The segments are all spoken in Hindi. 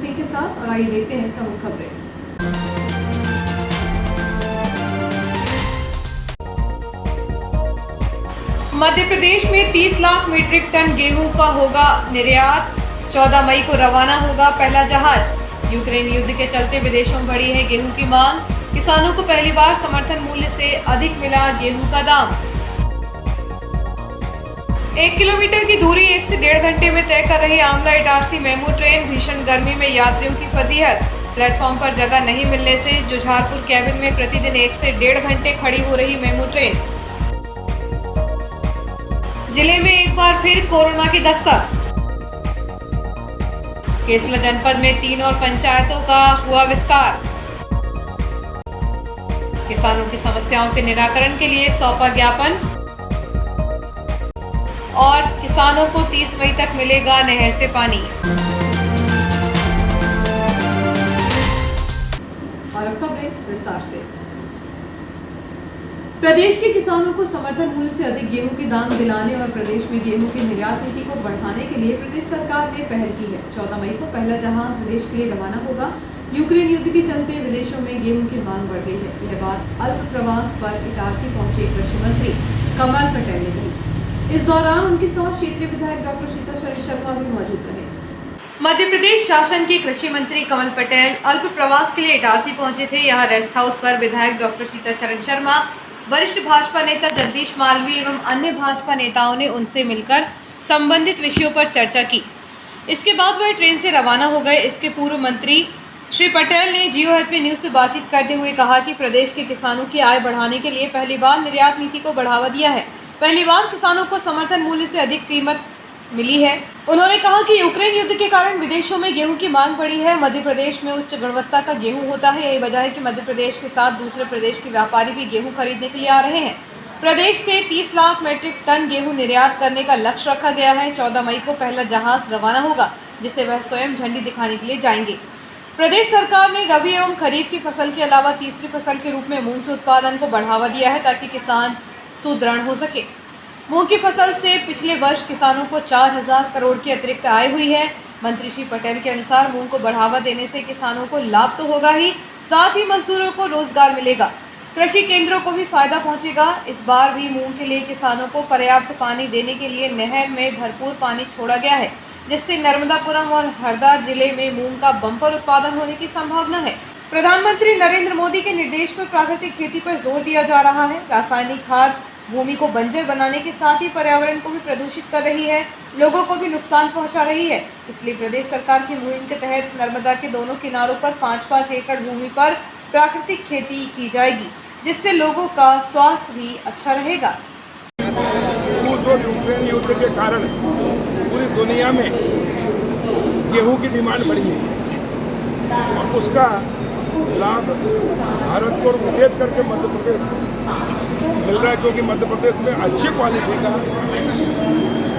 सिंह के साथ और आइए देखते हैं प्रमुख खबरें। मध्य प्रदेश में 30 लाख मीट्रिक टन गेहूं का होगा निर्यात। 14 मई को रवाना होगा पहला जहाज। यूक्रेन युद्ध के चलते विदेशों में बढ़ी है गेहूं की मांग। किसानों को पहली बार समर्थन मूल्य से अधिक मिला गेहूं का दाम। 1 किलोमीटर की दूरी 1 से 1.5 घंटे में तय कर रही आमला इटारसी मेमू ट्रेन। भीषण गर्मी में यात्रियों की फजीहत। प्लेटफॉर्म पर जगह नहीं मिलने से जुझारपुर कैबिन में प्रतिदिन 1 से 1.5 घंटे खड़ी हो रही मेमू ट्रेन। जिले में एक बार फिर कोरोना की दस्तक। केसला जनपद में 3 और पंचायतों का हुआ विस्तार। किसानों की समस्याओं के निराकरण के लिए सौंपा ज्ञापन। और किसानों को 30 मई तक मिलेगा नहर से पानी। और अब खबरें विस्तार से। प्रदेश के किसानों को समर्थन मूल्य से अधिक गेहूं के दाम दिलाने और प्रदेश में गेहूं की निर्यात नीति को बढ़ाने के लिए प्रदेश सरकार ने पहल की है। 14 मई को पहला जहाज विदेश के लिए रवाना होगा। यूक्रेन युद्ध के चलते विदेशों में गेहूं की मांग बढ़ गई है। यह बात अल्प प्रवास पर इटारसी पहुंचे कृषि मंत्री कमल पटेल ने कही। इस दौरान उनके साथ क्षेत्रीय विधायक डॉक्टर सीताशरण शर्मा भी मौजूद रहे। मध्य प्रदेश शासन के कृषि मंत्री कमल पटेल अल्प प्रवास के लिए इटारसी पहुंचे थे। यहाँ रेस्ट हाउस पर विधायक डॉक्टर सीताशरण शर्मा, वरिष्ठ भाजपा नेता जगदीश मालवीय एवं अन्य भाजपा नेताओं ने उनसे मिलकर संबंधित विषयों पर चर्चा की। इसके बाद वह ट्रेन से रवाना हो गए। इसके पूर्व मंत्री श्री पटेल ने जियो हैप्पी न्यूज से बातचीत करते हुए कहा कि प्रदेश के किसानों की आय बढ़ाने के लिए पहली बार निर्यात नीति को बढ़ावा दिया है। पहली बार किसानों को समर्थन मूल्य से अधिक कीमत मिली है। उन्होंने कहा कि यूक्रेन युद्ध के कारण विदेशों में गेहूं की मांग बढ़ी है। मध्य प्रदेश में उच्च गुणवत्ता का गेहूं होता है। यही वजह है कि मध्य प्रदेश के साथ दूसरे प्रदेश के व्यापारी भी गेहूं खरीदने के लिए आ रहे हैं। प्रदेश से 30 लाख मीट्रिक टन गेहूं निर्यात करने का लक्ष्य रखा गया है। 14 मई को पहला जहाज रवाना होगा, जिसे वह स्वयं झंडी दिखाने के लिए जाएंगे। प्रदेश सरकार ने रबी एवं खरीफ की फसल के अलावा तीसरी फसल के रूप में मूंग के उत्पादन को बढ़ावा दिया है, ताकि किसान सुदृढ़ हो सके। मूंग की फसल से पिछले वर्ष किसानों को 4000 करोड़ की अतिरिक्त आय हुई है। मंत्री श्री पटेल के अनुसार मूंग को बढ़ावा देने से किसानों को लाभ तो होगा ही, साथ ही मजदूरों को रोजगार मिलेगा। कृषि केंद्रों को भी फायदा पहुंचेगा। इस बार भी मूंग के लिए किसानों को पर्याप्त पानी देने के लिए नहर में भरपूर पानी छोड़ा गया है, जिससे नर्मदापुरम और हरदा जिले में मूंग का बम्पर उत्पादन होने की संभावना है। प्रधानमंत्री नरेंद्र मोदी के निर्देश पर प्राकृतिक खेती पर जोर दिया जा रहा है। रासायनिक खाद भूमि को बंजर बनाने के साथ ही पर्यावरण को भी प्रदूषित कर रही है, लोगों को भी नुकसान पहुंचा रही है। इसलिए प्रदेश सरकार की मुहिम के तहत नर्मदा के दोनों किनारों पर 5-5 एकड़ भूमि पर प्राकृतिक खेती की जाएगी, जिससे लोगों का स्वास्थ्य भी अच्छा रहेगा। रूस और यूक्रेन युद्ध के कारण पूरी दुनिया में गेहूं की डिमांड बढ़ी है और उसका लाभ भारत को और विशेष करके मध्य प्रदेश को मिल रहा है, क्योंकि मध्य प्रदेश में अच्छी क्वालिटी का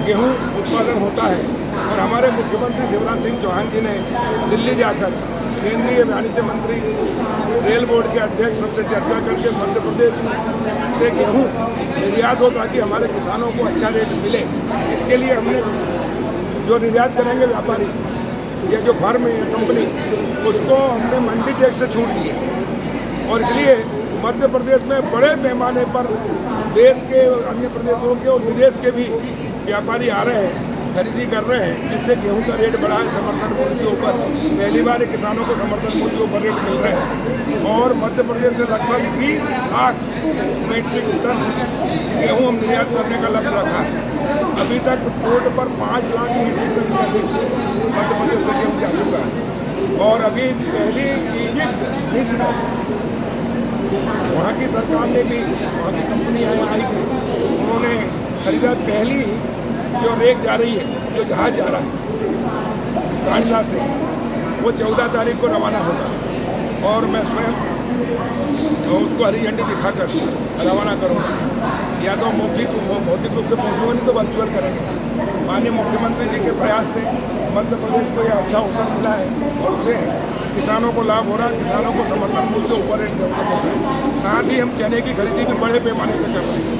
गेहूं उत्पादन होता है। और हमारे मुख्यमंत्री शिवराज सिंह चौहान जी ने दिल्ली जाकर केंद्रीय वाणिज्य मंत्री, रेल बोर्ड के अध्यक्ष सबसे चर्चा करके मध्य प्रदेश में से गेहूं निर्यात हो, ताकि हमारे किसानों को अच्छा रेट मिले। इसके लिए हमने जो निर्यात करेंगे व्यापारी या जो फर्म है कंपनी, उसको हमने मंडी टैक्स से छूट दी है। और इसलिए मध्य प्रदेश में बड़े पैमाने पर देश के अन्य प्रदेशों के और विदेश के भी व्यापारी आ रहे हैं, खरीदी कर रहे हैं, जिससे गेहूं का रेट बढ़ा है समर्थन मूल्य के ऊपर। पहली बार किसानों को समर्थन मूल्य के ऊपर रेट मिल रहे हैं। और मध्य प्रदेश से लगभग 20 लाख मीट्रिक टन गेहूं हम निर्यात करने का लक्ष्य रखा है। अभी तक पोर्ट पर 5 लाख मीट्रिक टन से अधिक मध्य प्रदेश से गेहूं जा चुका है। और अभी पहली इजिप्ट, मिस्र, वहाँ की सरकार ने भी, वहाँ की कंपनी आई थी, उन्होंने खरीदा। पहली जो रेक जा रही है, जो जहाज जा रहा है कांडला से, वो 14 तारीख को रवाना होगा और मैं स्वयं उसको हरी झंडी दिखाकर रवाना करूँगा। या तो भौतिक रूप से पहुँचूंगा, नहीं तो वर्चुअल करेंगे। माननीय मुख्यमंत्री जी के प्रयास से मध्य प्रदेश को यह अच्छा अवसर मिला है और उसे किसानों को लाभ हो रहा है। किसानों को समर्थन मूल्य से ऊपर रेट मिल रहा है। साथ ही हम चने की खरीदी भी बड़े पैमाने पर कर रहे हैं।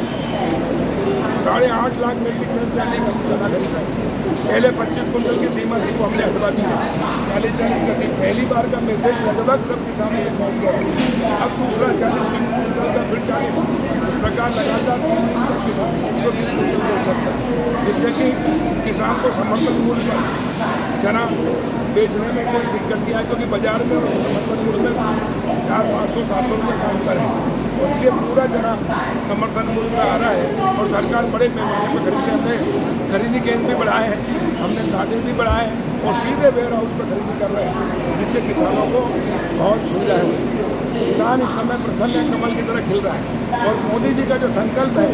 8.5 लाख मीट्रिक टन से अधिक हम चना खरीदा है। पहले 25 कुंटल की सीमा थी, वो हमने हटवा दी है। 40-40 का थी। पहली बार का मैसेज लगभग सब किसानों को पहुँच गया। अब दूसरा 40 कुंटल का, फिर 40 प्रकार लगातार किसान 120 कुंटल दे सकता है, जिससे कि किसान को समर्थन मूल्य पर चना बेचने में कोई दिक्कत नहीं आए, क्योंकि बाजार में और समर्थन मूल्य में 400-500-700 रुपये का अंतर है। और इसलिए पूरा चना समर्थन मूल्य में आ रहा है और सरकार बड़े पैमाने पर खरीदने में खरीदी केंद्र भी बढ़ाए हैं, हमने कांटे भी बढ़ाए हैं और सीधे वेयर हाउस पर खरीदी कर रहे हैं, जिससे किसानों को बहुत सुविधा है। किसान इस समय प्रसन्न कमल की तरह खिल रहा है। और मोदी जी का जो संकल्प है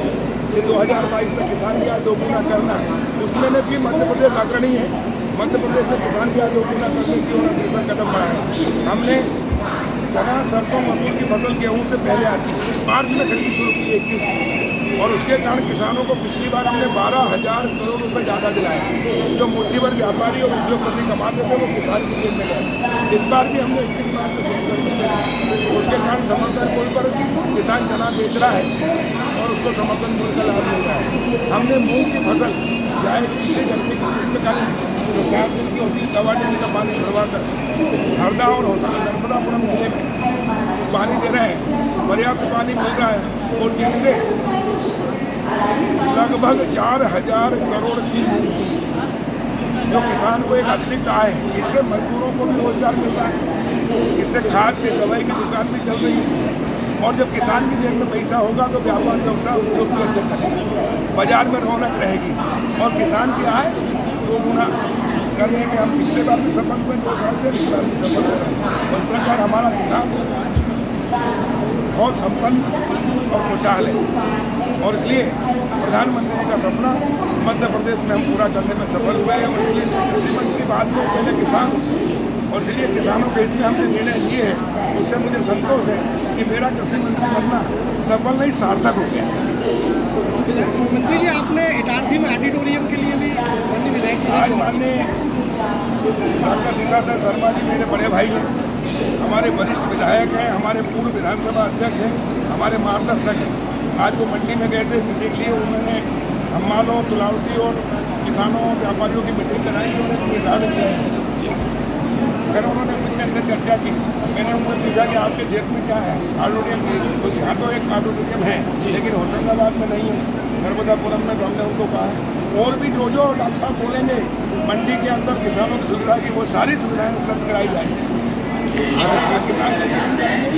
कि 2022 में किसान की आय दोगुना करना, उसमें भी मध्य प्रदेश अग्रणी है। मध्य प्रदेश में किसान की आय दोगुना करने की ओर अग्रसर कदम बढ़ाया। हमने चना, सरसों, मसूर की फसल गेहूँ से पहले आती है, मार्च में खरीदी शुरू की 21, और उसके कारण किसानों को पिछली बार हमने 12,000 करोड़ रुपए ज़्यादा दिलाए। जो मुट्ठी भर व्यापारी और उद्योगपति कमाते थे वो किसान की जेब में गए। इस बार भी हमने 21 मार्च से शुरू कर दी। उसके कारण समर्थन मूल्य पर किसान चना बेच रहा है और उसको समर्थन मूल्य का लाभ मिल रहा है। हमने मूंग की फसल चाहे किसी गर्मी की ग्रीष्मकालीन जो 7 दिन की होती है, दवा देने का पानी भरवा कर हरदा और नर्मदापुरम जिले में पानी दे रहे हैं। पर्याप्त पानी मिल रहा है और जिससे लगभग 4,000 करोड़ की जो किसान को एक अतिरिक्त आय है। इससे मजदूरों को भी रोजगार मिल रहा है, इससे खाद की दवाई की दुकान भी चल रही है। और जब किसान की जेब में पैसा होगा तो व्यापार व्यवसाय उद्योग भी अच्छे चलेगा, बाजार में रौनक रहेगी और किसान की आय दोगुना करने में हम पिछले बार भी सफल हुए, 2 साल से इस बार भी सफल हो रहे हैं। इस प्रकार हमारा किसान बहुत संपन्न और खुशहाल है और इसलिए प्रधानमंत्री का सपना मध्य प्रदेश में हम पूरा करने में सफल हुए हैं। और इसलिए कृषि मंत्री बाद में पहले किसान, और इसलिए किसानों के हित में हमने निर्णय लिए हैं। उससे मुझे संतोष है कि मेरा कृषि मंत्री बनना सफल नहीं सार्थक हो गया। मंत्री जी, आपने इटारसी में ऑडिटोरियम के लिए भी माननीय विधायक आज माननीय डॉक्टर सीतासरन शर्मा जी मेरे बड़े भाई हैं, हमारे वरिष्ठ विधायक हैं, हमारे पूर्व विधानसभा अध्यक्ष हैं, हमारे मार्गदर्शक हैं। आज वो मंडी में गए थे मीटिंग लिए, उन्होंने हम्मालों, तुलावटी और किसानों व्यापारियों की मीटिंग कराई। उन्होंने निर्धारित किया, फिर उन्होंने मुझसे से चर्चा की। मैंने उनको पूछा कि आपके क्षेत्र में क्या है ऑडिटोरियम की, तो यहाँ तो एक ऑडिटोरियम है लेकिन होशंगाबाद में नहीं है, नर्मदापुरम में। तो हमने उनको कहा और भी जो डॉक्टर साहब बोलेंगे मंडी के अंदर किसानों की सुविधा की वो सारी सुविधाएँ उपलब्ध कराई जाएंगी। किसान सम्मान करेंगे।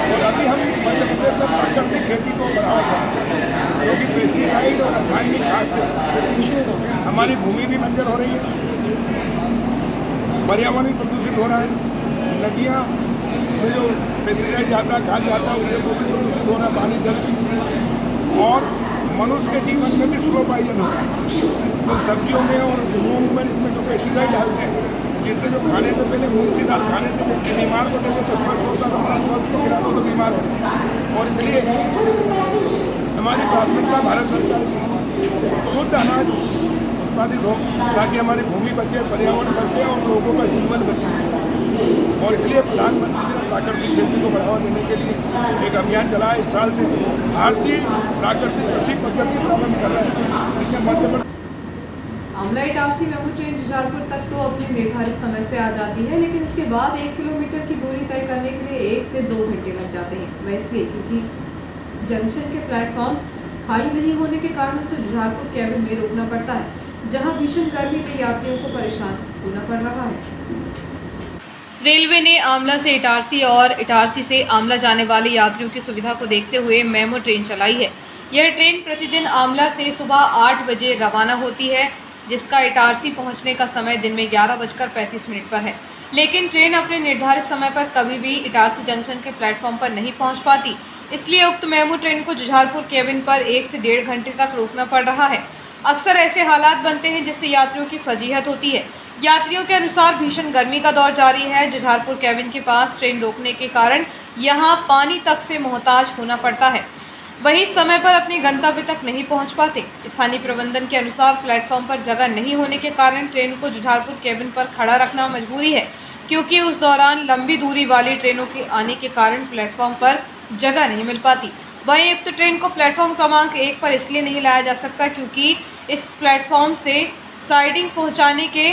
और अभी हम मध्य प्रदेश में प्राकृतिक खेती को बढ़ावा देंगे, क्योंकि पेस्टिसाइड और रासायनिक खाद से हमारी भूमि भी बंजर हो रही है, पर्यावरण प्रदूषित हो रहा है, नदियाँ में जो पेस्टिसाइड जाता है, खाद जाता है, उससे वो भी प्रदूषित हो रहा है, पानी जल भी, और मनुष्य के जीवन में भी स्लो पॉइजन हो रहा है। तो सब्जियों में और मूंग में इसमें जो पेस्टिसाइड डालते हैं, जिससे जो खाने से पहले मूंग की दाल खाने से व्यक्ति बीमार को देते तो स्वस्थ होता, तो स्वस्थ को खिला दो तो बीमार होता। और इसलिए हमारी प्राथमिकता भारत सरकार की शुद्ध अनाज उत्पादित हो, ताकि हमारी भूमि बचे, पर्यावरण बचे और लोगों का जीवन बचे। और इसलिए प्रधानमंत्री ने प्राकृतिक खेती को बढ़ावा देने के लिए एक अभियान चलाया। इस साल से भारतीय प्राकृतिक कृषि पद्धति प्रारंभ कर रहे हैं, जिसमें मध्य प्रदेश आमला इटारसी मेमू ट्रेन जुजारपुर तक तो अपने निर्धारित समय से आ जाती है, लेकिन इसके बाद 1 किलोमीटर की दूरी तय करने के लिए 1 से 2 घंटे लग जाते हैं। वह इसलिए क्योंकि जंक्शन के प्लेटफॉर्म खाली नहीं होने के कारण उसे जुजारपुर कैबिन में रोकना पड़ता है, जहां भीषण गर्मी में यात्रियों को परेशान होना पड़ रहा है। रेलवे ने आमला से इटारसी और इटारसी से आमला जाने वाले यात्रियों की सुविधा को देखते हुए मेमू ट्रेन चलाई है। यह ट्रेन प्रतिदिन आमला से सुबह 8 बजे रवाना होती है, जिसका इटारसी पहुंचने का समय दिन में 11:35 पर है। लेकिन ट्रेन अपने निर्धारित समय पर कभी भी इटारसी जंक्शन के प्लेटफॉर्म पर नहीं पहुंच पाती, इसलिए उक्त मेमू ट्रेन को जुझारपुर केबिन पर 1 से 1.5 घंटे तक रोकना पड़ रहा है। अक्सर ऐसे हालात बनते हैं जिससे यात्रियों की फजीहत होती है। यात्रियों के अनुसार भीषण गर्मी का दौर जारी है। जुझारपुर केबिन के पास ट्रेन रोकने के कारण यहां पानी तक से मोहताज होना पड़ता है, वहीं समय पर अपने गंतव्य तक नहीं पहुंच पाते। स्थानीय प्रबंधन के अनुसार प्लेटफॉर्म पर जगह नहीं होने के कारण ट्रेन को जुझारपुर केबिन पर खड़ा रखना मजबूरी है, क्योंकि उस दौरान लंबी दूरी वाली ट्रेनों के आने के कारण प्लेटफॉर्म पर जगह नहीं मिल पाती। वहीं उक्त ट्रेन को प्लेटफॉर्म क्रमांक 1 पर इसलिए नहीं लाया जा सकता क्योंकि इस प्लेटफॉर्म से साइडिंग पहुंचाने के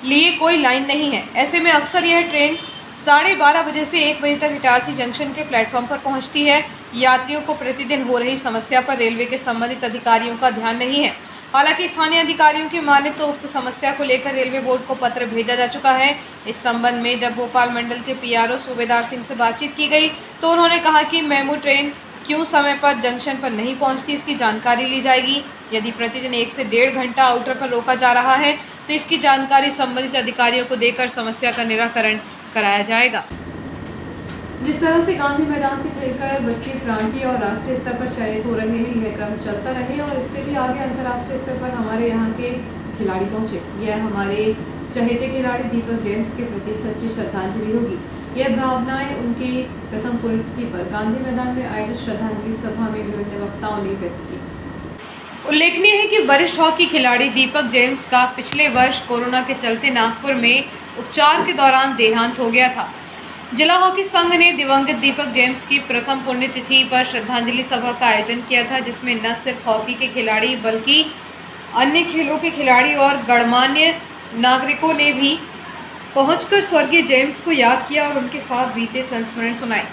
लिए कोई लाइन नहीं है। ऐसे में अक्सर यह ट्रेन 12:30 बजे से 1 बजे तक इटारसी जंक्शन के प्लेटफॉर्म पर पहुंचती है। यात्रियों को प्रतिदिन हो रही समस्या पर रेलवे के संबंधित अधिकारियों का ध्यान नहीं है। हालांकि स्थानीय अधिकारियों की माने तो उक्त समस्या को लेकर रेलवे बोर्ड को पत्र भेजा जा चुका है। इस संबंध में जब भोपाल मंडल के पीआरओ सूबेदार सिंह से बातचीत की गई तो उन्होंने कहा कि मेमू ट्रेन क्यों समय पर जंक्शन पर नहीं पहुंचती, इसकी जानकारी ली जाएगी। यदि प्रतिदिन 1 से 1.5 घंटा आउटर पर रोका जा रहा है तो इसकी जानकारी संबंधित अधिकारियों को देकर समस्या का निराकरण कराया जाएगा। जिस तरह से गांधी मैदान से खेलकर बच्चे प्रांतीय और राष्ट्रीय स्तर पर चयनित हो रहे हैं, यह क्रम चलता रहे और इससे भी आगे अंतर्राष्ट्रीय स्तर पर हमारे यहाँ के खिलाड़ी पहुंचे। यह हमारे चहेते खिलाड़ी दीपक जेम्स के प्रति सच्ची श्रद्धांजलि होगी। यह भावनाएं उनकी प्रथम पुण्यतिथि पर गांधी मैदान में आयोजित श्रद्धांजलि सभा में विभिन्न वक्ताओं ने व्यक्त की। उल्लेखनीय है कि वरिष्ठ हॉकी खिलाड़ी दीपक जेम्स का पिछले वर्ष कोरोना के चलते नागपुर में उपचार के दौरान देहांत हो गया था। जिला हॉकी संघ ने दिवंगत दीपक जेम्स की प्रथम पुण्यतिथि पर श्रद्धांजलि सभा का आयोजन किया था, जिसमें न सिर्फ हॉकी के खिलाड़ी बल्कि अन्य खेलों के खिलाड़ी और गणमान्य नागरिकों ने भी पहुंचकर स्वर्गीय जेम्स को याद किया और उनके साथ बीते संस्मरण सुनाए।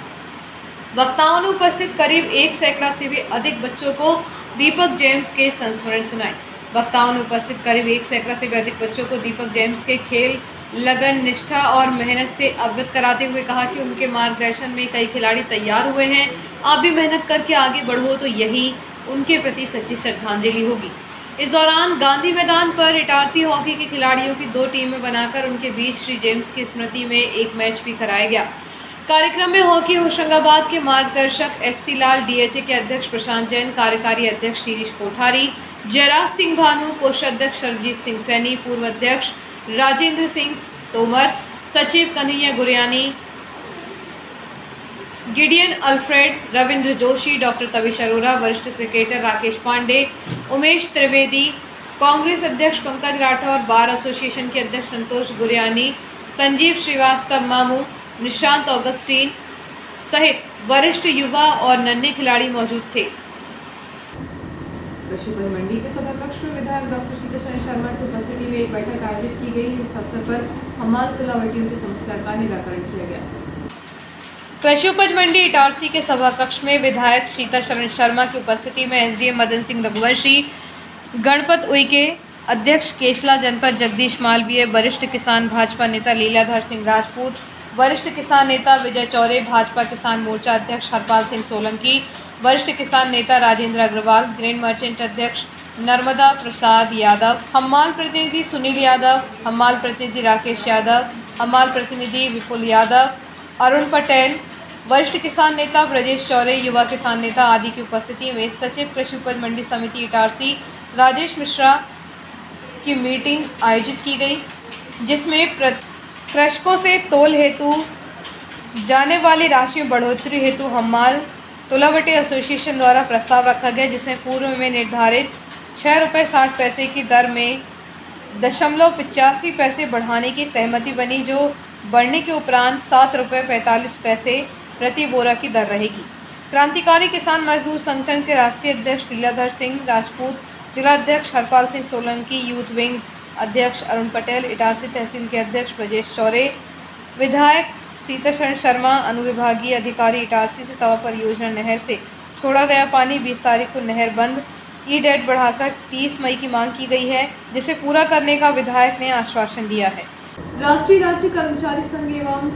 वक्ताओं ने उपस्थित करीब 1 सैकड़ा से भी अधिक बच्चों को दीपक जेम्स के संस्मरण सुनाए। वक्ताओं ने उपस्थित करीब 1 सैकड़ा से भी अधिक बच्चों को दीपक जेम्स के खेल, लगन, निष्ठा और मेहनत से अवगत कराते हुए कहा कि उनके मार्गदर्शन में कई खिलाड़ी तैयार हुए हैं। आप भी मेहनत करके आगे बढ़ो तो यही उनके प्रति सच्ची श्रद्धांजलि होगी। इस दौरान गांधी मैदान पर इटारसी हॉकी के खिलाड़ियों की 2 टीमें बनाकर उनके बीच श्री जेम्स की स्मृति में एक मैच भी कराया गया। कार्यक्रम में हॉकी होशंगाबाद के मार्गदर्शक एससी लाल, डीएचए के अध्यक्ष प्रशांत जैन, कार्यकारी अध्यक्ष शीरीष कोठारी, जयराज सिंह भानु, कोषाध्यक्ष सरबजीत सिंह सैनी, पूर्व अध्यक्ष राजेंद्र सिंह तोमर, सचिव Kanhaiya Guriyani, Gideon Alfred, Ravindra Joshi, doctor Tavish Arora, वरिष्ठ क्रिकेटर राकेश पांडे, उमेश त्रिवेदी, कांग्रेस अध्यक्ष पंकज राठौर, बार एसोसिएशन के अध्यक्ष संतोष गुरियानी, संजीव श्रीवास्तव मामू, निशांत ऑगस्टीन सहित वरिष्ठ युवा और नन्हे खिलाड़ी मौजूद थे। कृषिपल मंडी के सभा कक्ष में विधायक डॉक्टर सीताशरण शर्मा की उपस्थिति में एक बैठक आयोजित की गई। इस अवसर पर हमाल तुलावटियों की समस्या का निराकरण किया गया। कृषि उपज मंडी इटारसी के सभा कक्ष में विधायक सीताशरण शर्मा की उपस्थिति में एसडीएम मदन सिंह रघुवंशी, गणपत उइके, अध्यक्ष केशला जनपद जगदीश मालवीय, वरिष्ठ किसान भाजपा नेता लीलाधर सिंह राजपूत, वरिष्ठ किसान नेता विजय चौरे, भाजपा किसान मोर्चा अध्यक्ष हरपाल सिंह सोलंकी, वरिष्ठ किसान नेता राजेंद्र अग्रवाल, ग्रेन मर्चेंट अध्यक्ष नर्मदा प्रसाद यादव, हम्माल प्रतिनिधि सुनील यादव, हम्माल प्रतिनिधि राकेश यादव, हम्माल प्रतिनिधि विपुल यादव, अरुण पटेल, वरिष्ठ किसान नेता ब्रजेश चौरे, युवा किसान नेता आदि की उपस्थिति में सचिव कृषि उपज मंडी समिति इटारसी राजेश मिश्रा की मीटिंग आयोजित की गई, जिसमें कृषकों से तोल हेतु जाने वाली राशि में बढ़ोतरी हेतु हम्माल तुलावटी एसोसिएशन द्वारा प्रस्ताव रखा गया, जिसमें पूर्व में निर्धारित ₹6.60 की दर में 0.85 बढ़ाने की सहमति बनी, जो बढ़ने के उपरांत ₹7.45 प्रति बोरा की दर रहेगी। क्रांतिकारी किसान मजदूर संगठन के राष्ट्रीय अध्यक्ष लीलाधर सिंह राजपूत, जिलाध्यक्ष हरपाल सिंह सोलंकी, यूथ विंग अध्यक्ष अरुण पटेल, इटारसी तहसील के अध्यक्ष ब्रजेश चौरे, विधायक सीताशरण शर्मा, अनुविभागीय अधिकारी इटारसी से तवा परियोजना नहर से छोड़ा गया पानी 20 तारीख को नहर बंद, ई-डेट बढ़ाकर 30 मई की मांग की गई है, जिसे पूरा करने का विधायक ने आश्वासन दिया है। राष्ट्रीय राज्य कर्मचारी संघ एवं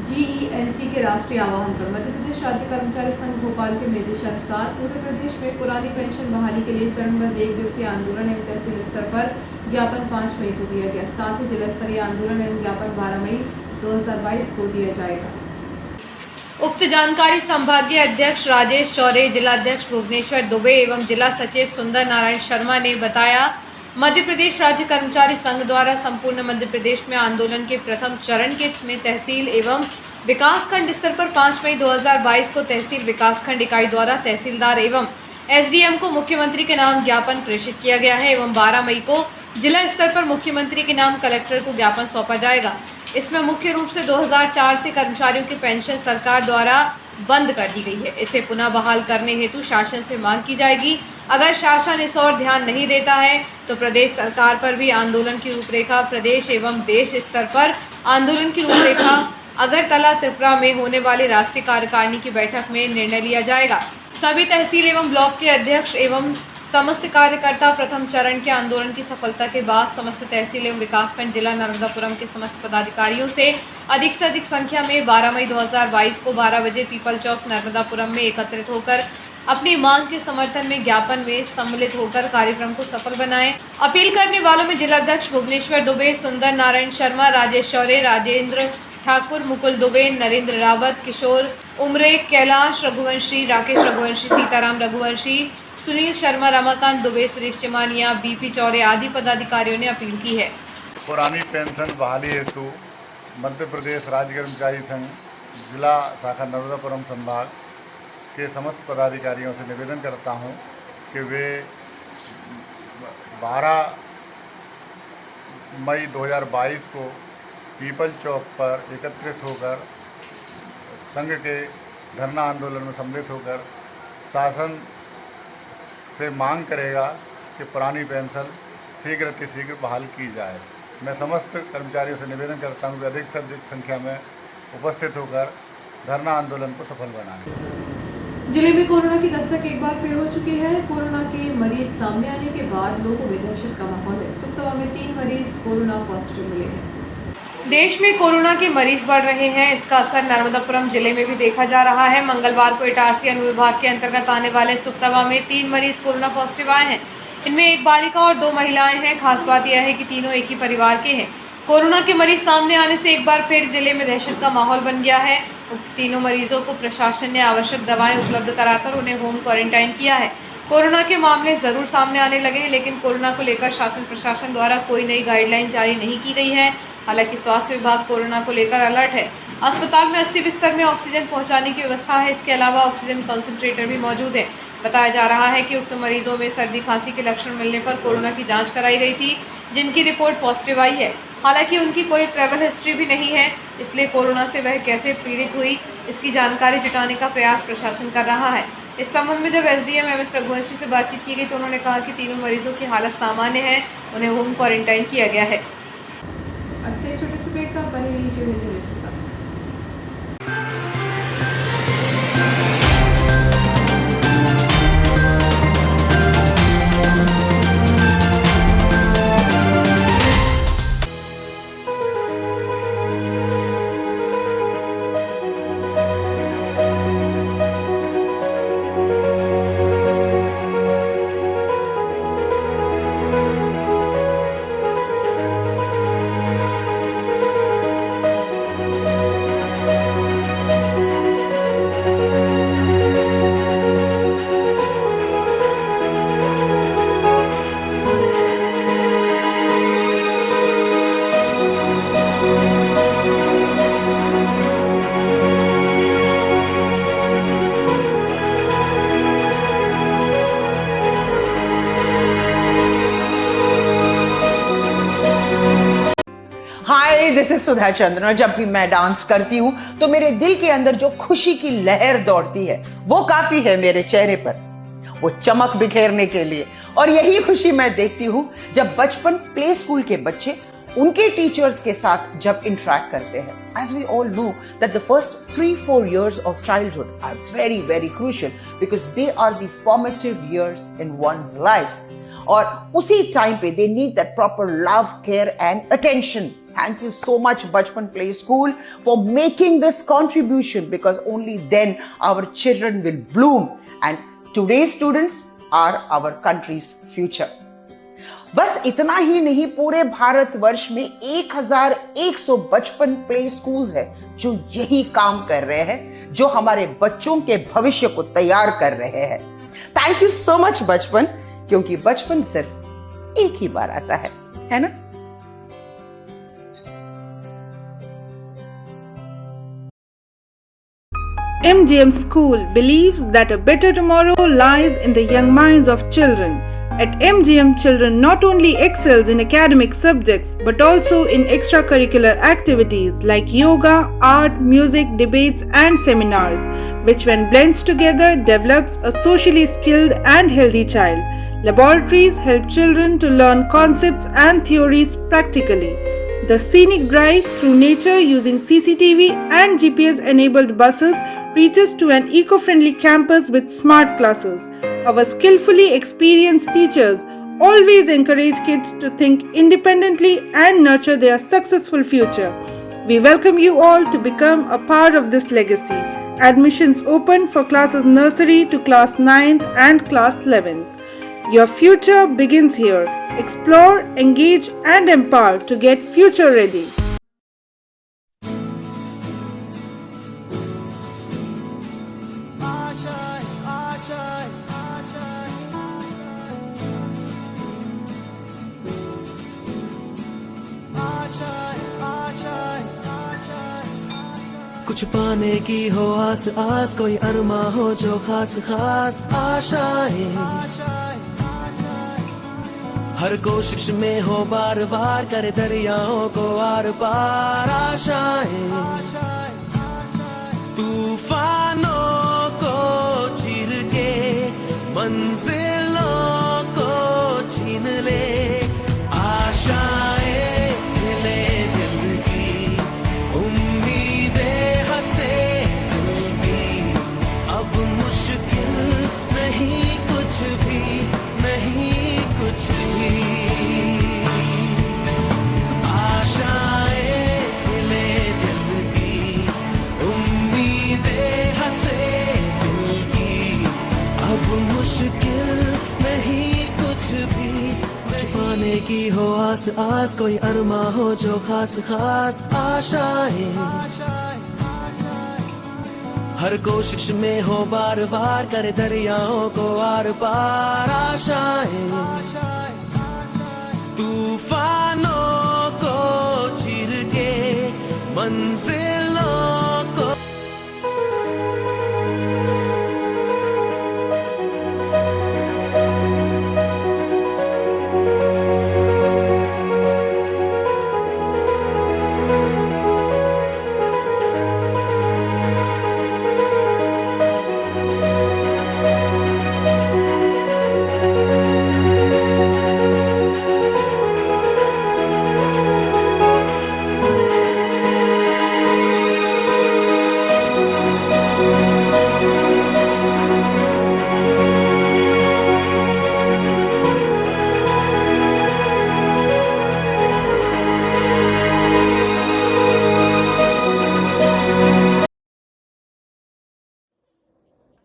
जीईएनसी के राष्ट्रीय आह्वान पर मध्य प्रदेश राज्य कर्मचारी संघ भोपाल के निर्देशानुसार पूरे प्रदेश में पुरानी पेंशन बहाली के लिए चरणबद्ध 1 दिवसीय आंदोलन एवं तहसील स्तर पर ज्ञापन 5 मई को दिया गया। साथ ही जिला स्तरीय आंदोलन एवं ज्ञापन 12 मई 2022 को दिया जाएगा। उक्त जानकारी संभागीय अध्यक्ष राजेश चौरे, जिलाध्यक्ष भुवनेश्वर दुबे एवं जिला सचिव सुंदर नारायण शर्मा ने बताया। मध्य प्रदेश राज्य कर्मचारी संघ द्वारा संपूर्ण मध्य प्रदेश में आंदोलन के प्रथम चरण के में तहसील एवं विकासखंड स्तर पर 5 मई 2022 को तहसील विकासखंड इकाई द्वारा तहसीलदार एवं एसडीएम को मुख्यमंत्री के नाम ज्ञापन प्रेषित किया गया है एवं 12 मई को जिला स्तर पर मुख्यमंत्री के नाम कलेक्टर को ज्ञापन सौंपा जाएगा। इसमें मुख्य रूप से 2004 से कर्मचारियों की पेंशन सरकार द्वारा बंद कर दी गई है। इसे पुनः बहाल करने हेतु शासन से मांग की जाएगी। अगर शासन इस ओर ध्यान नहीं देता है तो प्रदेश सरकार पर भी आंदोलन की रूपरेखा, प्रदेश एवं देश स्तर पर आंदोलन की रूपरेखा अगरतला त्रिपुरा में होने वाली राष्ट्रीय कार्यकारिणी की बैठक में निर्णय लिया जाएगा। सभी तहसील एवं ब्लॉक के अध्यक्ष एवं समस्त कार्यकर्ता प्रथम चरण के आंदोलन की सफलता के बाद समस्त तहसील एवं विकासखंड जिला नर्मदापुरम के समस्त पदाधिकारियों से अधिक संख्या में 12 मई 2022 को 12 बजे पीपल चौक नर्मदापुरम में एकत्रित होकर अपनी मांग के समर्थन में ज्ञापन में सम्मिलित होकर कार्यक्रम को सफल बनाएं। अपील करने वालों में जिलाध्यक्ष भुवनेश्वर दुबे, सुंदर नारायण शर्मा, राजेश शौर्य, राजेंद्र ठाकुर, मुकुल दुबे, नरेंद्र रावत, किशोर उमरे, कैलाश रघुवंशी, राकेश रघुवंशी, सीताराम रघुवंशी, सुनील शर्मा, रमाकांत दुबे, सुरेश चिमानिया, बीपी चौरे आदि पदाधिकारियों ने अपील की है। पुरानी पेंशन बहाली हेतु मध्य प्रदेश राज्य कर्मचारी संघ जिला शाखा नर्मदापुरम संभाग के समस्त पदाधिकारियों से निवेदन करता हूं कि वे 12 मई 2022 को पीपल चौक पर एकत्रित होकर संघ के धरना आंदोलन में सम्मिलित होकर शासन से मांग करेगा कि पुरानी पेंशन शीघ्र बहाल की जाए। मैं समस्त कर्मचारियों से निवेदन करता हूं कि अधिक से अधिक संख्या में उपस्थित होकर धरना आंदोलन को सफल बनाएं। जिले में कोरोना की दस्तक एक बार फिर हो चुकी है। कोरोना के मरीज सामने आने के बाद लोगों में दहशत का माहौल है। सुक्तवा में 3 मरीज कोरोना पॉजिटिव मिले हैं। देश में कोरोना के मरीज बढ़ रहे हैं। इसका असर नर्मदापुरम जिले में भी देखा जा रहा है। मंगलवार को इटारसी अनुविभाग के अंतर्गत आने वाले सुक्तवा में 3 मरीज कोरोना पॉजिटिव आए हैं। इनमें एक बालिका और 2 महिलाएं हैं। खास बात यह है कि तीनों एक ही परिवार के हैं। कोरोना के मरीज सामने आने से एक बार फिर जिले में दहशत का माहौल बन गया है। तीनों मरीजों को प्रशासन ने आवश्यक दवाएं उपलब्ध कराकर उन्हें होम क्वारंटाइन किया है। कोरोना के मामले जरूर सामने आने लगे हैं, लेकिन कोरोना को लेकर शासन प्रशासन द्वारा कोई नई गाइडलाइन जारी नहीं की गई है। हालांकि स्वास्थ्य विभाग कोरोना को लेकर अलर्ट है। अस्पताल में 80 बिस्तर में ऑक्सीजन पहुंचाने की व्यवस्था है। इसके अलावा ऑक्सीजन कंसंट्रेटर भी मौजूद है। बताया जा रहा है कि उक्त मरीजों में सर्दी खांसी के लक्षण मिलने पर कोरोना की जांच कराई गई थी, जिनकी रिपोर्ट पॉजिटिव आई है। हालांकि उनकी कोई ट्रैवल हिस्ट्री भी नहीं है, इसलिए कोरोना से वह कैसे पीड़ित हुई, इसकी जानकारी जुटाने का प्रयास प्रशासन कर रहा है। इस संबंध में जब एसडीएम एमएस रघुवंशी से बातचीत की गई तो उन्होंने कहा कि तीनों मरीजों की हालत सामान्य है, उन्हें होम क्वारंटाइन किया गया है। अच्छे छोटे से ब्रेक का पहले नीचे हिंदी न्यूज़ के साथ। हाय, दिस इज सुधा चंद्रन। और जब भी मैं डांस करती हूँ तो मेरे दिल के अंदर जो खुशी की लहर दौड़ती है वो काफी है मेरे चेहरे पर, वो चमक बिखेरने के लिए। और यही खुशी मैं देखती हूँ जब बचपन प्ले स्कूल के बच्चे उनके टीचर्स के साथ जब इंटरेक्ट करते हैं। As we all know that the first 3-4 years of childhood are very, very crucial because they are the formative years in one's life. और उसी टाइम पे they need that proper love, care and attention. Thank you so much Bachpan Play School for making this contribution, because only then our children will bloom and today's students are our country's future. बस इतना ही नहीं, पूरे भारतवर्ष में 1100 बचपन प्ले स्कूल्स है जो यही काम कर रहे हैं, जो हमारे बच्चों के भविष्य को तैयार कर रहे हैं। थैंक यू सो मच बचपन, क्योंकि बचपन सिर्फ एक ही बार आता है ना? MGM School believes that a better tomorrow lies in the young minds of children. At MGM, children not only excels in academic subjects but also in extracurricular activities like yoga, art, music, debates and seminars, which when blends together develops a socially skilled and healthy child. Laboratories help children to learn concepts and theories practically. The scenic drive through nature using CCTV and GPS-enabled buses reaches to an eco-friendly campus with smart classes. Our skillfully experienced teachers always encourage kids to think independently and nurture their successful future. We welcome you all to become a part of this legacy. Admissions open for classes nursery to class 9th and class 11th. Your future begins here. Explore, engage and empower to get future ready. कुछ पाने की हो आस आस, कोई अरमा हो जो खास खास आशाएं, हर कोशिश में हो बार बार करे दरियाओं को आर पार आशाएं, तूफानों को चीर के मंजिलों को छीन ले, आशाएं ले दिल की, उम्मीदें हंसे दिल की, अब मुश्किल नहीं कुछ भी, नहीं कुछ भी, आशाएं ले दिल की, उम्मीदें हंसे दिल की, अब मुश्किल नहीं कुछ भी, कुछ पाने की हो आस आस, कोई अरमा हो जो खास खास आशाएं, हर कोशिश में हो बार बार करे दरियाओं को आर पार आशाएं, तूफानों को चीर के मंजिलों को।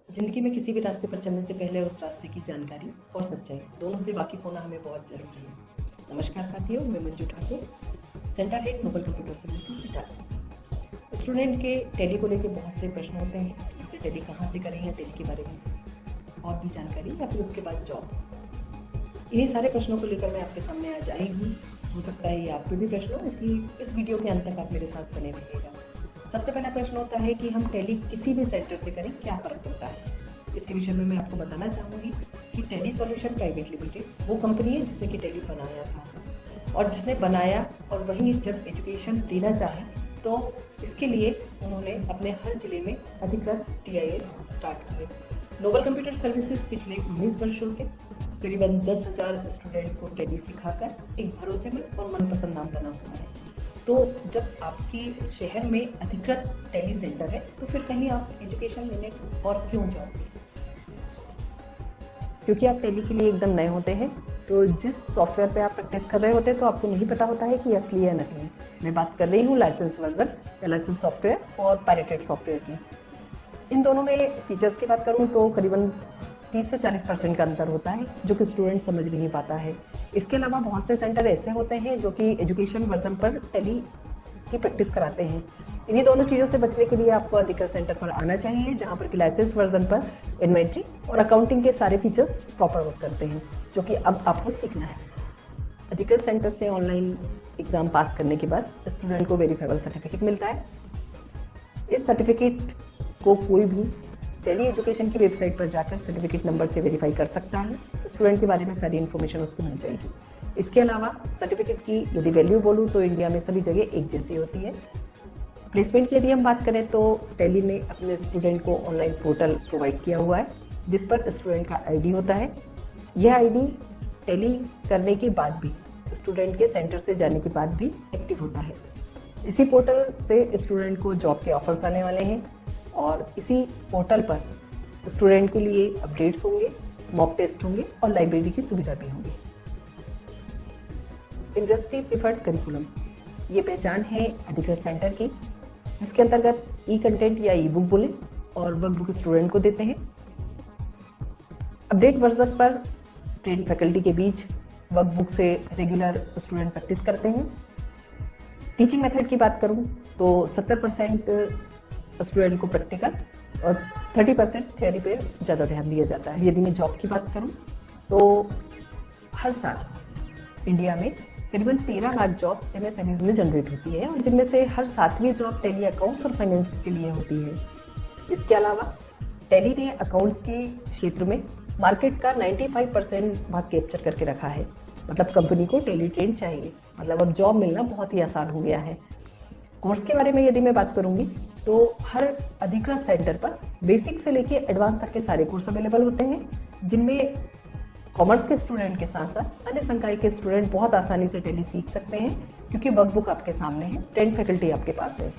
जिंदगी में किसी भी रास्ते पर चलने से पहले उस रास्ते की जानकारी और सच्चाई दोनों से वाकिफ होना हमें बहुत जरूरी है। नमस्कार साथियों, मैं Manju Thakur, center head Noble computer services Itarsi. Student के टैली को लेकर बहुत से प्रश्न होते हैं, जैसे टैली कहाँ से करें या टैली के बारे में और भी जानकारी या फिर उसके बाद जॉब। इन्हीं सारे प्रश्नों को लेकर मैं आपके सामने आज आई हूँ। हो सकता है ये आपके भी प्रश्न हो, इसलिए इस वीडियो के अंत तक आप मेरे साथ बने रहिएगा। सबसे पहला प्रश्न होता है कि हम टैली किसी भी सेंटर से करें क्या फ़र्क पड़ता है। इसके विषय में मैं आपको बताना चाहूँगी कि टैली सॉल्यूशन प्राइवेट लिमिटेड वो कंपनी है जिसने कि टैली बनाया था, और जिसने बनाया और वही जब एजुकेशन देना चाहे तो इसके लिए उन्होंने अपने हर जिले में अधिकृत TIL स्टार्ट किए। नोबल कंप्यूटर सर्विसेज पिछले 19 वर्षों से करीबन 10,000 स्टूडेंट को टैली सिखाकर एक भरोसेमंद और मनपसंद नाम बना हुआ है। तो जब आपकी शहर में अधिकृत टैली सेंटर है तो फिर कहीं आप एजुकेशन लेने और क्यों जाओगे, क्योंकि आप टैली के लिए एकदम नए होते हैं। तो जिस सॉफ्टवेयर पे आप प्रैक्टिस कर रहे होते हैं तो आपको नहीं पता होता है कि असली या नकली। मैं बात कर रही हूँ लाइसेंस वर्जन या लाइसेंस सॉफ्टवेयर और पायरेटेड सॉफ्टवेयर की। इन दोनों में फीचर्स की बात करूँ तो करीबन 30 से 40% का अंतर होता है, जो कि स्टूडेंट समझ नहीं पाता है। इसके अलावा बहुत से सेंटर ऐसे होते हैं जो कि एजुकेशन वर्जन पर टैली की प्रैक्टिस कराते हैं। इन्हीं दोनों चीज़ों से बचने के लिए आपको अधिकृत सेंटर पर आना चाहिए, जहां पर कि लाइसेंस वर्जन पर इन्वेंट्री और अकाउंटिंग के सारे फीचर्स प्रॉपर वर्क करते हैं, जो कि अब आपको सीखना है। अधिकृत सेंटर से ऑनलाइन एग्ज़ाम पास करने के बाद स्टूडेंट को वेरीफाइबल सर्टिफिकेट मिलता है। इस सर्टिफिकेट को कोई भी टैली एजुकेशन की वेबसाइट पर जाकर सर्टिफिकेट नंबर से वेरीफाई कर सकता है। स्टूडेंट के बारे में सारी इन्फॉर्मेशन उसको मिल जाएगी। इसके अलावा सर्टिफिकेट की यदि वैल्यू बोलूँ तो इंडिया में सभी जगह एक जैसी होती है। प्लेसमेंट की यदि हम बात करें तो टेली ने अपने स्टूडेंट को ऑनलाइन पोर्टल प्रोवाइड किया हुआ है जिस पर स्टूडेंट का आईडी होता है। यह आईडी टेली करने के बाद भी स्टूडेंट के सेंटर से जाने के बाद भी एक्टिव होता है। इसी पोर्टल से स्टूडेंट को जॉब के ऑफर्स आने वाले हैं और इसी पोर्टल पर स्टूडेंट के लिए अपडेट्स होंगे, मॉक टेस्ट होंगे और लाइब्रेरी की सुविधा भी होगी। इंडस्ट्री प्रिफर्ड करिकुलम ये पहचान है अधिकृत सेंटर की, जिसके अंतर्गत ई कंटेंट या ई बुक बोले और वर्कबुक स्टूडेंट को देते हैं। अपडेट वर्जन पर ट्रेन फैकल्टी के बीच वर्कबुक से रेगुलर स्टूडेंट प्रैक्टिस करते हैं। टीचिंग मेथड की बात करूं तो 70% स्टूडेंट को प्रैक्टिकल और 30% थ्योरी पे ज़्यादा ध्यान दिया जाता है। यदि मैं जॉब की बात करूं तो हर साल इंडिया में करीबन 13 लाख जॉब MSMEs में जनरेट होती है और जिनमें से हर 7वीं जॉब टेली अकाउंट्स और फाइनेंस के लिए होती है। इसके अलावा टेली ने अकाउंट्स के क्षेत्र में मार्केट का 95% भाग कैप्चर करके रखा है। मतलब कंपनी को टेली ट्रेन चाहिए, मतलब अब जॉब मिलना बहुत ही आसान हो गया है। कोर्स के बारे में यदि मैं बात करूंगी तो हर अधिकृत सेंटर पर बेसिक से लेके एडवांस तक के सारे कोर्स अवेलेबल होते हैं, जिनमें कॉमर्स के स्टूडेंट के साथ साथ अन्य संकाय के स्टूडेंट बहुत आसानी से टेली सीख सकते हैं क्योंकि वर्कबुक आपके सामने है, ट्रेन फैकल्टी आपके पास है।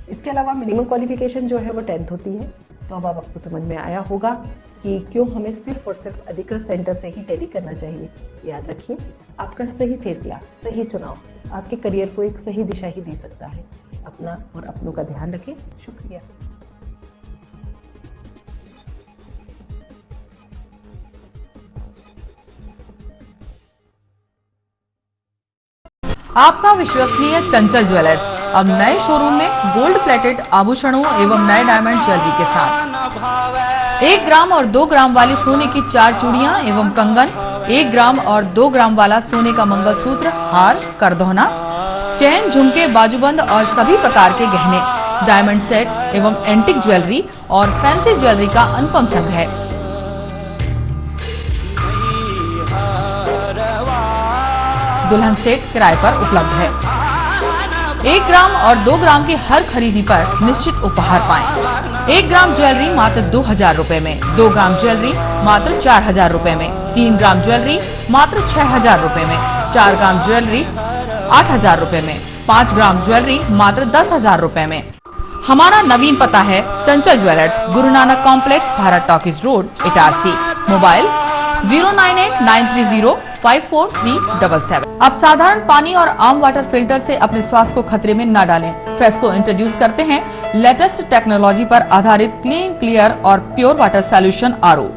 इसके अलावा मिनिमम क्वालिफिकेशन जो है वो 10th होती है। तो अब आपको समझ में आया होगा कि क्यों हमें सिर्फ और सिर्फ अधिकृत सेंटर से ही टेली करना चाहिए। याद रखिए, आपका सही फैसला, सही चुनाव आपके करियर को एक सही दिशा ही दे सकता है। अपना और अपनों का ध्यान रखें। शुक्रिया। आपका विश्वसनीय चंचल ज्वेलर्स अब नए शोरूम में गोल्ड प्लेटेड आभूषणों एवं नए डायमंड ज्वेलरी के साथ 1 ग्राम और 2 ग्राम वाली सोने की 4 चूड़ियां एवं कंगन, 1 ग्राम और 2 ग्राम वाला सोने का मंगलसूत्र, हार, करदौना, चैन, झुमके, बाजूबंद और सभी प्रकार के गहने, डायमंड सेट एवं एंटिक ज्वेलरी और फैंसी ज्वेलरी का अनुपम संग्रह। दुल्हन सेट किराए पर उपलब्ध है। 1 ग्राम और 2 ग्राम की हर खरीदी पर निश्चित उपहार पाएं। 1 ग्राम ज्वेलरी मात्र 2000 रुपए में, 2 ग्राम ज्वेलरी मात्र 4000 रुपए में, 3 ग्राम ज्वेलरी मात्र 6000 रुपए में, 4 ग्राम ज्वेलरी 8000 रुपए में, 5 ग्राम ज्वेलरी मात्र 10,000 रुपए में। हमारा नवीन पता है चंचल jewellers, Guru Nanak complex, Bharat talkies road, Itarsi. Mobile 09893054377। अब साधारण पानी और आम वाटर फिल्टर से अपने स्वास्थ्य को खतरे में न डालें। फ्रेस्को इंट्रोड्यूस करते हैं लेटेस्ट टेक्नोलॉजी पर आधारित क्लीन, क्लियर और pure water solution RO,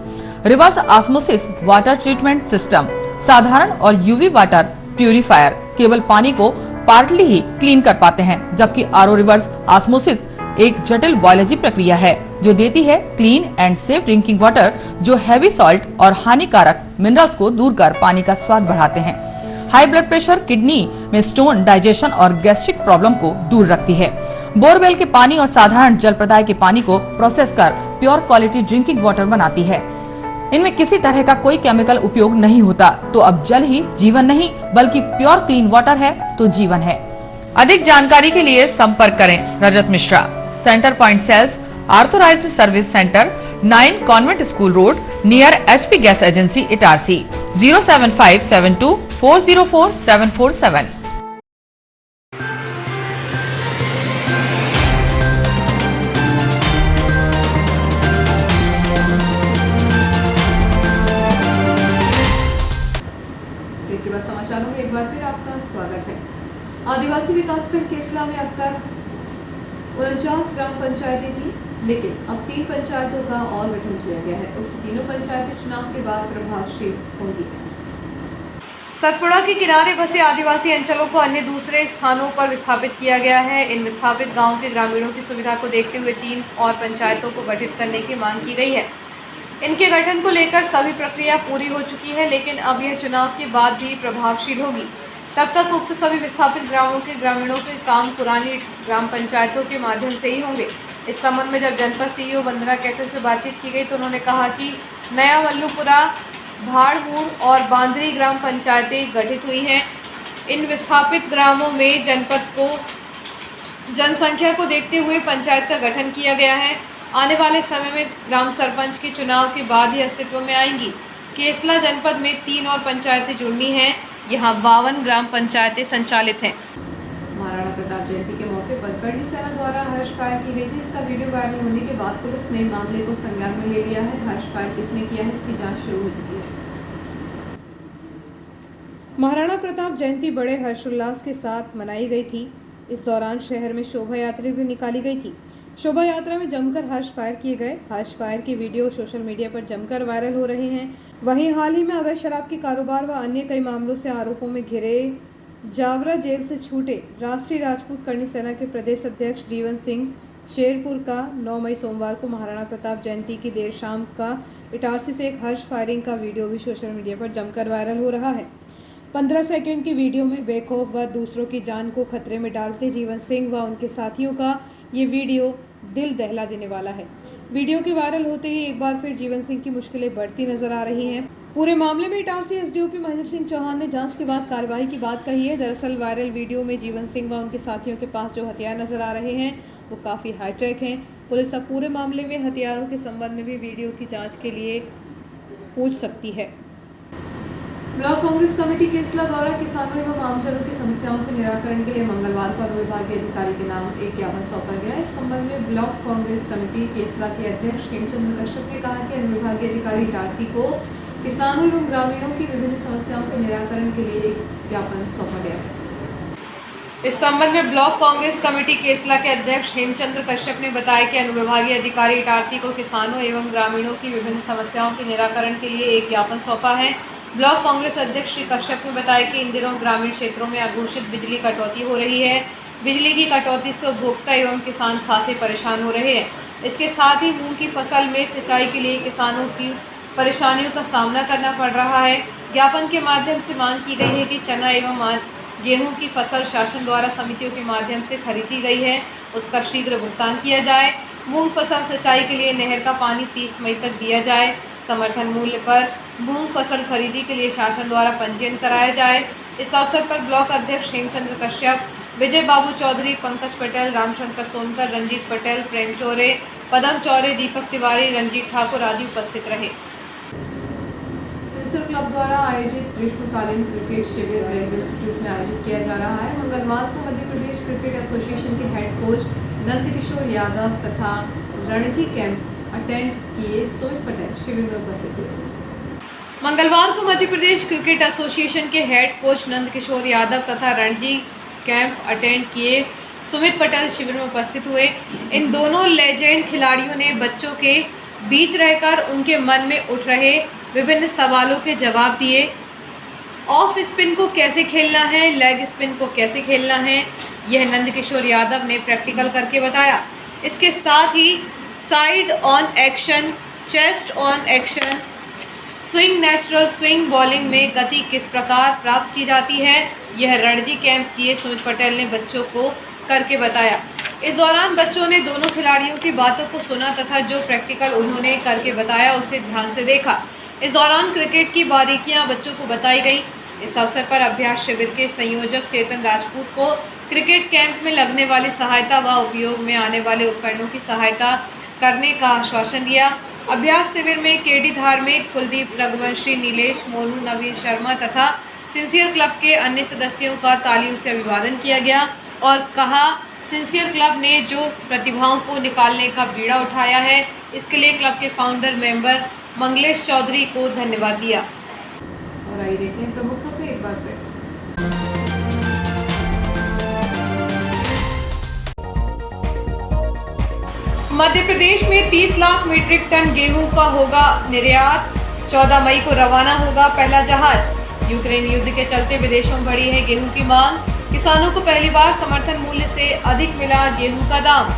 reverse osmosis water treatment system, साधारण और UV वाटर प्यूरिफायर केवल पानी को पार्टली ही क्लीन कर पाते हैं, जबकि RO रिवर्स ऑस्मोसिस एक जटिल बायोलॉजी प्रक्रिया है जो देती है clean and safe drinking water जो हैवी सॉल्ट और हानिकारक मिनरल्स को दूर कर पानी का स्वाद बढ़ाते हैं। हाई ब्लड प्रेशर, किडनी में स्टोन, डाइजेशन और गैस्ट्रिक प्रॉब्लम को दूर रखती है। बोरवेल के पानी और साधारण जल प्रदाय के पानी को प्रोसेस कर प्योर क्वालिटी ड्रिंकिंग वाटर बनाती है। इनमें किसी तरह का कोई केमिकल उपयोग नहीं होता। तो अब जल ही जीवन नहीं बल्कि प्योर क्लीन वाटर है तो जीवन है। अधिक जानकारी के लिए संपर्क करें Rajat Mishra, centre point sales, authorised service centre, 9 convent school road, near HP gas agency, Itarsi. 07572404747। समाचारों में एक बार फिर आपका स्वागत है। आदिवासी विकास खंड केसला में अब तक 49 ग्राम पंचायतें थी, लेकिन अब 3 पंचायतों का और गठन किया गया है। उक्त तीनों पंचायतें चुनाव के बाद प्रभावशील होंगी। सतपुड़ा के किनारे बसे आदिवासी अंचलों को अन्य दूसरे स्थानों पर विस्थापित किया गया है। इन विस्थापित गांव के ग्रामीणों की सुविधा को देखते हुए 3 और पंचायतों को गठित करने की मांग की गई है। इनके गठन को लेकर सभी प्रक्रिया पूरी हो चुकी है, लेकिन अब यह चुनाव के बाद भी प्रभावशील होगी। तब तक उक्त सभी विस्थापित ग्रामों के ग्रामीणों के काम पुरानी ग्राम पंचायतों के माध्यम से ही होंगे। इस संबंध में जब जनपद CEO वंदना कैथल से बातचीत की गई तो उन्होंने कहा कि नया वल्लूपुरा भाड़मूड़ और बांदरी ग्राम पंचायतें गठित हुई हैं। इन विस्थापित ग्रामों में जनपद को जनसंख्या को देखते हुए पंचायत का गठन किया गया है। आने वाले समय में ग्राम सरपंच के चुनाव के बाद ही अस्तित्व में आएंगी। केसला जनपद में 3 और पंचायतें जुड़नी हैं। यहाँ 52 ग्राम पंचायतें संचालित हैं। महाराणा प्रताप जयंती के मौके पर करणी सेना द्वारा हर्ष फायर की गई थी। इसका वीडियो वायरल होने के बाद पुलिस ने मामले को संज्ञान में ले लिया है। हर्ष फायर किसने किया है, इसकी जांच शुरू हो चुकी है। महाराणा प्रताप जयंती बड़े हर्षोल्लास के साथ मनाई गई थी। इस दौरान शहर में शोभा यात्रा भी निकाली गई थी। शोभा यात्रा में जमकर हर्ष फायर किए गए। हर्ष फायर के वीडियो सोशल मीडिया पर जमकर वायरल हो रहे हैं। वहीं हाल ही में अवैध शराब के कारोबार व अन्य कई मामलों से आरोपों में घिरे जावरा जेल से छूटे राष्ट्रीय राजपूत करणी सेना के प्रदेश अध्यक्ष जीवन सिंह शेरपुर का 9 मई सोमवार को महाराणा प्रताप जयंती की देर शाम का इटारसी से एक हर्ष फायरिंग का वीडियो भी सोशल मीडिया पर जमकर वायरल हो रहा है। 15 सेकंड की वीडियो में बेखौफ व दूसरों की जान को खतरे में डालते जीवन सिंह व उनके साथियों का ये वीडियो दिल दहला देने वाला है। वीडियो के वायरल होते ही एक बार फिर जीवन सिंह की मुश्किलें बढ़ती नजर आ रही हैं। पूरे मामले में इटारसी एसडीओपी महेंद्र सिंह चौहान ने जांच के बाद कार्रवाई की बात कही है। दरअसल वायरल वीडियो में जीवन सिंह व उनके साथियों के पास जो हथियार नजर आ रहे हैं वो काफी हाईटेक हैं। पुलिस अब पूरे मामले में हथियारों के संबंध में भी वीडियो की जांच के लिए पूछ सकती है। ब्लॉक कांग्रेस कमेटी केसला द्वारा किसानों एवं आमजनों की समस्याओं के निराकरण के लिए मंगलवार को अनुविभागीय अधिकारी के नाम एक ज्ञापन सौंपा गया। इस संबंध में ब्लॉक कांग्रेस कमेटी केसला के अध्यक्ष हेमचंद्र कश्यप ने कहा कि अनुविभागीय अधिकारी इटारसी को किसानों एवं ग्रामीणों की विभिन्न समस्याओं के निराकरण के लिए एक ज्ञापन सौंपा गया है। इस संबंध में ब्लॉक कांग्रेस कमेटी केसला के अध्यक्ष हेमचंद्र कश्यप ने बताया कि अनुविभागीय अधिकारी इटारसी को किसानों एवं ग्रामीणों की विभिन्न समस्याओं के निराकरण के लिए एक ज्ञापन सौंपा है। ब्लॉक कांग्रेस अध्यक्ष श्री कश्यप ने बताया कि इन दिनों ग्रामीण क्षेत्रों में अघोषित बिजली कटौती हो रही है। बिजली की कटौती से उपभोक्ता एवं किसान खासे परेशान हो रहे हैं। इसके साथ ही मूंग की फसल में सिंचाई के लिए किसानों की परेशानियों का सामना करना पड़ रहा है। ज्ञापन के माध्यम से मांग की गई है कि चना एवं गेहूं की फसल शासन द्वारा समितियों के माध्यम से खरीदी गई है, उसका शीघ्र भुगतान किया जाए। मूंग फसल सिंचाई के लिए नहर का पानी 30 मई तक दिया जाए। समर्थन मूल्य पर मूंग फसल खरीदी के लिए शासन द्वारा पंजीयन कराया जाए। इस अवसर पर ब्लॉक अध्यक्ष हेमचंद्र कश्यप, विजय बाबू चौधरी, पंकज पटेल, रामशंकर सोनकर, रंजीत पटेल, प्रेम चौरे, पदम चौरे, दीपक तिवारी, रंजीत ठाकुर आदि उपस्थित रहे। सिंसर क्लब द्वारा आयोजित ग्रीष्मकालीन क्रिकेट शिविर रेलवे इंस्टीट्यूट में आयोजित किया जा रहा है। मंगलवार को मध्य प्रदेश क्रिकेट एसोसिएशन के हेड कोच नंदकिशोर यादव तथा रणजी कैंप अटेंड किए सुमित पटेल शिविर में उपस्थित हुए। मंगलवार को मध्य प्रदेश क्रिकेट एसोसिएशन के हेड कोच नंदकिशोर यादव तथा रणजी कैंप अटेंड किए सुमित पटेल शिविर में उपस्थित हुए। इन दोनों लेजेंड खिलाड़ियों ने बच्चों के बीच रहकर उनके मन में उठ रहे विभिन्न सवालों के जवाब दिए। ऑफ स्पिन को कैसे खेलना है, लेग स्पिन को कैसे खेलना है, यह नंदकिशोर यादव ने प्रैक्टिकल करके बताया। इसके साथ ही side on action, chest on action, swing, natural swing, bowling में गति किस प्रकार प्राप्त की जाती है, यह रणजी कैंप किए सुमित पटेल ने बच्चों को करके बताया। इस दौरान बच्चों ने दोनों खिलाड़ियों की बातों को सुना तथा जो प्रैक्टिकल उन्होंने करके बताया उसे ध्यान से देखा। इस दौरान क्रिकेट की बारीकियां बच्चों को बताई गई। इस अवसर पर अभ्यास शिविर के संयोजक चेतन राजपूत को क्रिकेट कैंप में लगने वाली सहायता व उपयोग में आने वाले उपकरणों की सहायता करने का आश्वासन दिया। अभ्यास शिविर में केडी धार्मिक, कुलदीप रघुवंशी, नीलेश मोनू, नवीन शर्मा तथा सिंसियर क्लब के अन्य सदस्यों का तालियों से अभिवादन किया गया और कहा सिंसियर क्लब ने जो प्रतिभाओं को निकालने का बीड़ा उठाया है इसके लिए क्लब के फाउंडर मेंबर मंगलेश चौधरी को धन्यवाद दिया। और आइए देखते हैं प्रमुख खबरें एक बार फिर। मध्य प्रदेश में 30 लाख मीट्रिक टन गेहूं का होगा निर्यात। 14 मई को रवाना होगा पहला जहाज। यूक्रेन युद्ध के चलते विदेशों में बढ़ी है गेहूं की मांग। किसानों को पहली बार समर्थन मूल्य से अधिक मिला गेहूं का दाम।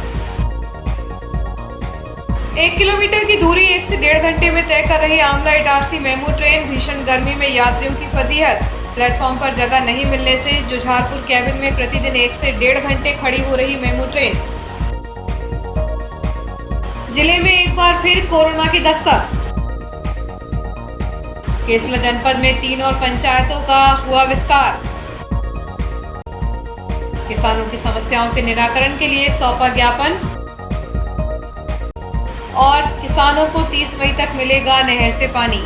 1 किलोमीटर की दूरी 1 से 1.5 घंटे में तय कर रही आमला इटारसी मेमू ट्रेन। भीषण गर्मी में यात्रियों की फजीहत। प्लेटफॉर्म पर जगह नहीं मिलने से जुझारपुर कैबिन में प्रतिदिन 1 से 1.5 घंटे खड़ी हो रही मेमू ट्रेन। जिले में एक बार फिर कोरोना की दस्तक। केसला जनपद में 3 और पंचायतों का हुआ विस्तार। किसानों की समस्याओं के निराकरण के लिए सौंपा ज्ञापन और किसानों को 30 मई तक मिलेगा नहर से पानी।